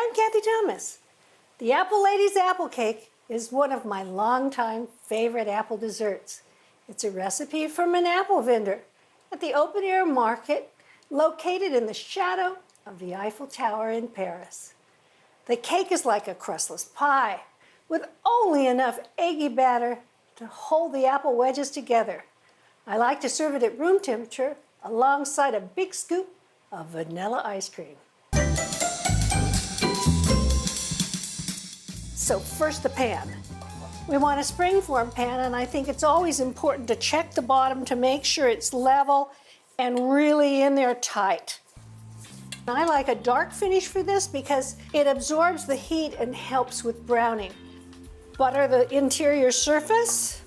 I'm Cathy Thomas. The Apple Lady's apple cake is one of my longtime favorite apple desserts. It's a recipe from an apple vendor at the open-air market located in the shadow of the Eiffel Tower in Paris. The cake is like a crustless pie with only enough eggy batter to hold the apple wedges together. I like to serve it at room temperature alongside a big scoop of vanilla ice cream. So first the pan. We want a springform pan, and I think it's always important to check the bottom to make sure it's level and really in there tight. I like a dark finish for this because it absorbs the heat and helps with browning. Butter the interior surface,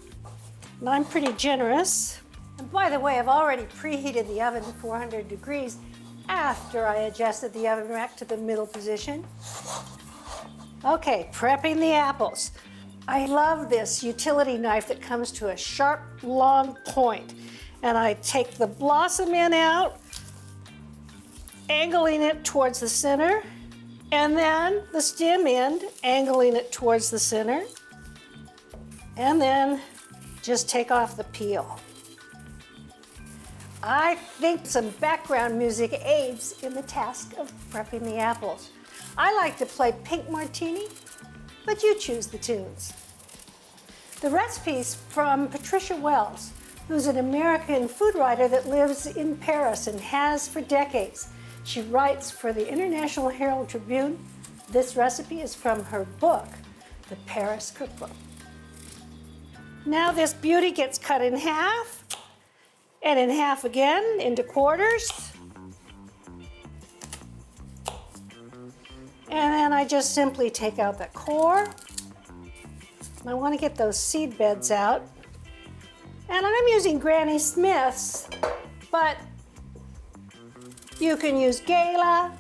and I'm pretty generous. And by the way, I've already preheated the oven to 400 degrees after I adjusted the oven rack to the middle position. Okay, prepping the apples. I love this utility knife that comes to a sharp, long point. And I take the blossom end out, angling it towards the center, and then the stem end, angling it towards the center, and then just take off the peel. I think some background music aids in the task of prepping the apples. I like to play Pink Martini, but you choose the tunes. The recipe's from Patricia Wells, who's an American food writer that lives in Paris and has for decades. She writes for the International Herald Tribune. This recipe is from her book, The Paris Cookbook. Now this beauty gets cut in half, and in half again, into quarters. And then I just simply take out the core. I want to get those seed beds out. And I'm using Granny Smith's, but you can use Gala,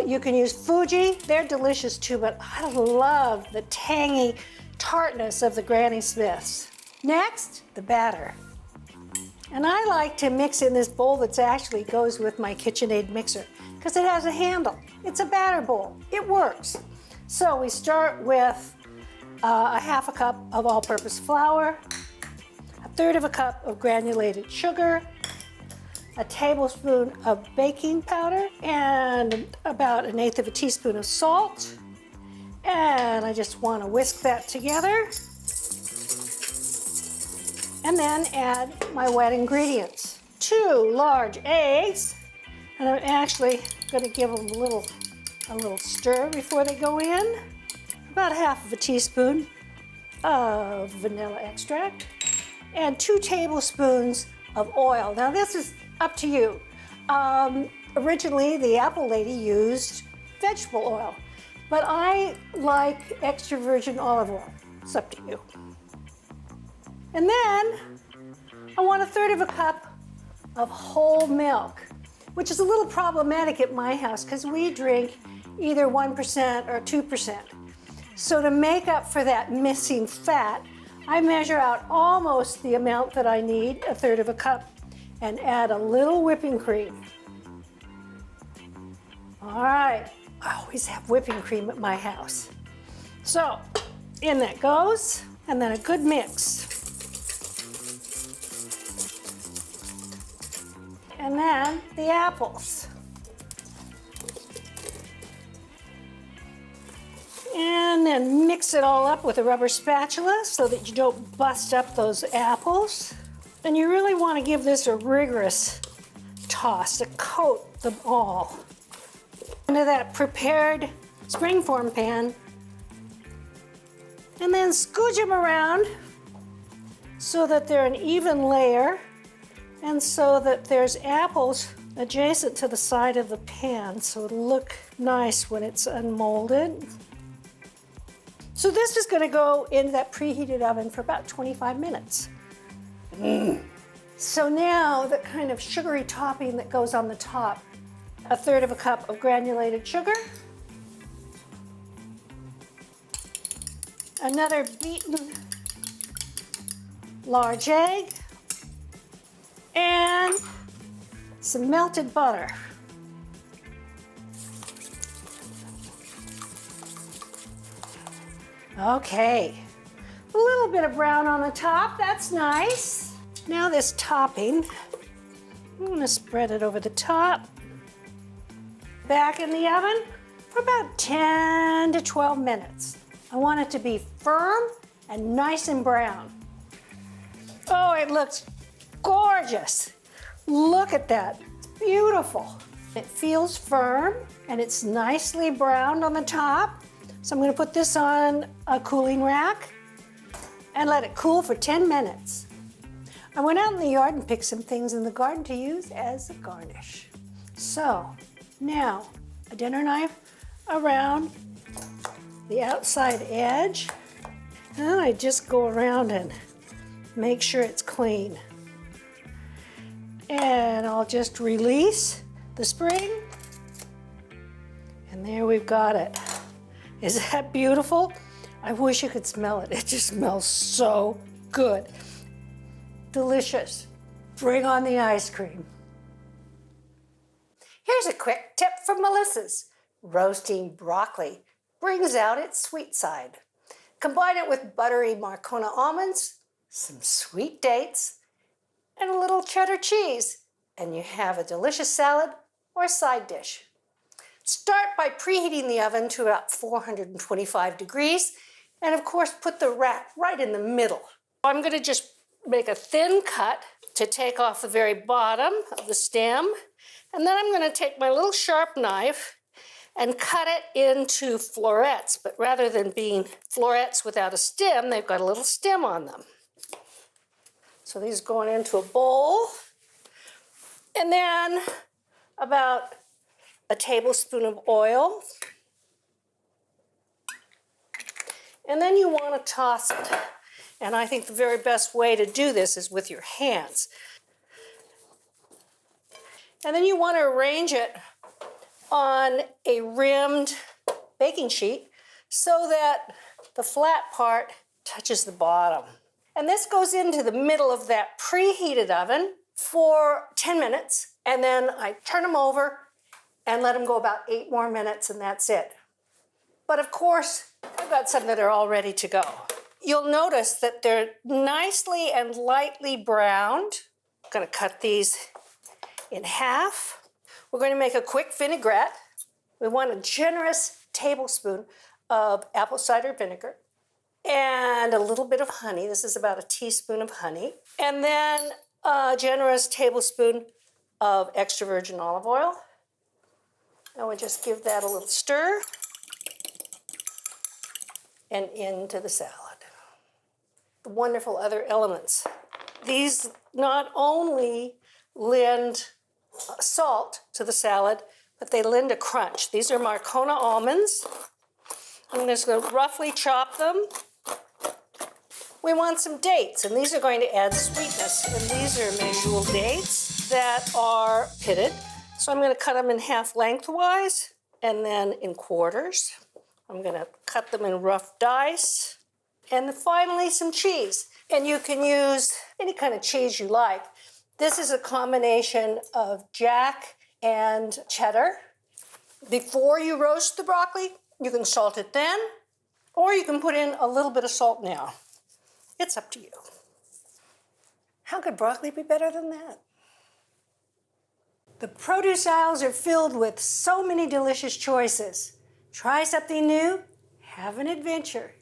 you can use Fuji. They're delicious too, but I love the tangy tartness of the Granny Smith's. Next, the batter. And I like to mix in this bowl that actually goes with my KitchenAid mixer because it has a handle. It's a batter bowl. It works. So we start with a half a cup of all-purpose flour, a third of a cup of granulated sugar, a tablespoon of baking powder, and about 1/8 of a teaspoon of salt. And I just want to whisk that together. And then add my wet ingredients. 2 large eggs, and I'm actually going to give them a little stir before they go in. About 1/2 of a teaspoon of vanilla extract, and 2 tablespoons of oil. Now this is up to you. Originally, the Apple Lady used vegetable oil, but I like extra virgin olive oil. It's up to you. And then I want 1/3 of a cup of whole milk, which is a little problematic at my house because we drink either 1% or 2%. So to make up for that missing fat, I measure out almost the amount that I need, 1/3 of a cup, and add a little whipping cream. All right, I always have whipping cream at my house. So in that goes, and then a good mix. And then the apples. And then mix it all up with a rubber spatula so that you don't bust up those apples. And you really want to give this a rigorous toss to coat them all. Into that prepared springform pan. And then scooch them around so that they're an even layer, and so that there's apples adjacent to the side of the pan, so it'll look nice when it's unmolded. So this is going to go into that preheated oven for about 25 minutes. So now the kind of sugary topping that goes on the top, 1/3 of a cup of granulated sugar, another beaten large egg, and some melted butter. Okay, a little bit of brown on the top, that's nice. Now this topping, I'm gonna spread it over the top. Back in the oven for about 10 to 12 minutes. I want it to be firm and nice and brown. Oh, it looks gorgeous. Look at that, it's beautiful. It feels firm and it's nicely browned on the top. So I'm gonna put this on a cooling rack and let it cool for 10 minutes. I went out in the yard and picked some things in the garden to use as a garnish. So now a dinner knife around the outside edge, and then I just go around and make sure it's clean. And I'll just release the spring, and there we've got it. Is that beautiful? I wish you could smell it. It just smells so good. Delicious. Bring on the ice cream. Here's a quick tip from Melissa's. Roasting broccoli brings out its sweet side. Combine it with buttery Marcona almonds, some sweet dates, and a little cheddar cheese, and you have a delicious salad or side dish. Start by preheating the oven to about 425 degrees, and of course put the rack right in the middle. I'm going to just make a thin cut to take off the very bottom of the stem, and then I'm going to take my little sharp knife and cut it into florets, but rather than being florets without a stem, they've got a little stem on them. So these are going into a bowl, and then about a tablespoon of oil, and then you want to toss it. And I think the very best way to do this is with your hands. And then you want to arrange it on a rimmed baking sheet so that the flat part touches the bottom. And this goes into the middle of that preheated oven for 10 minutes, and then I turn them over and let them go about 8 more minutes, and that's it. But of course, I've got some that are all ready to go. You'll notice that they're nicely and lightly browned. I'm gonna cut these in half. We're going to make a quick vinaigrette. We want a generous tablespoon of apple cider vinegar and a little bit of honey. This is about a teaspoon of honey. And then a generous tablespoon of extra virgin olive oil. And we'll just give that a little stir and into the salad. The wonderful other elements. These not only lend salt to the salad, but they lend a crunch. These are Marcona almonds. I'm just going to roughly chop them. We want some dates, and these are going to add sweetness. And these are manual dates that are pitted. So I'm going to cut them in half lengthwise and then in quarters. I'm going to cut them in rough dice. And finally, some cheese. And you can use any kind of cheese you like. This is a combination of Jack and cheddar. Before you roast the broccoli, you can salt it then, or you can put in a little bit of salt now. It's up to you. How could broccoli be better than that? The produce aisles are filled with so many delicious choices. Try something new, have an adventure.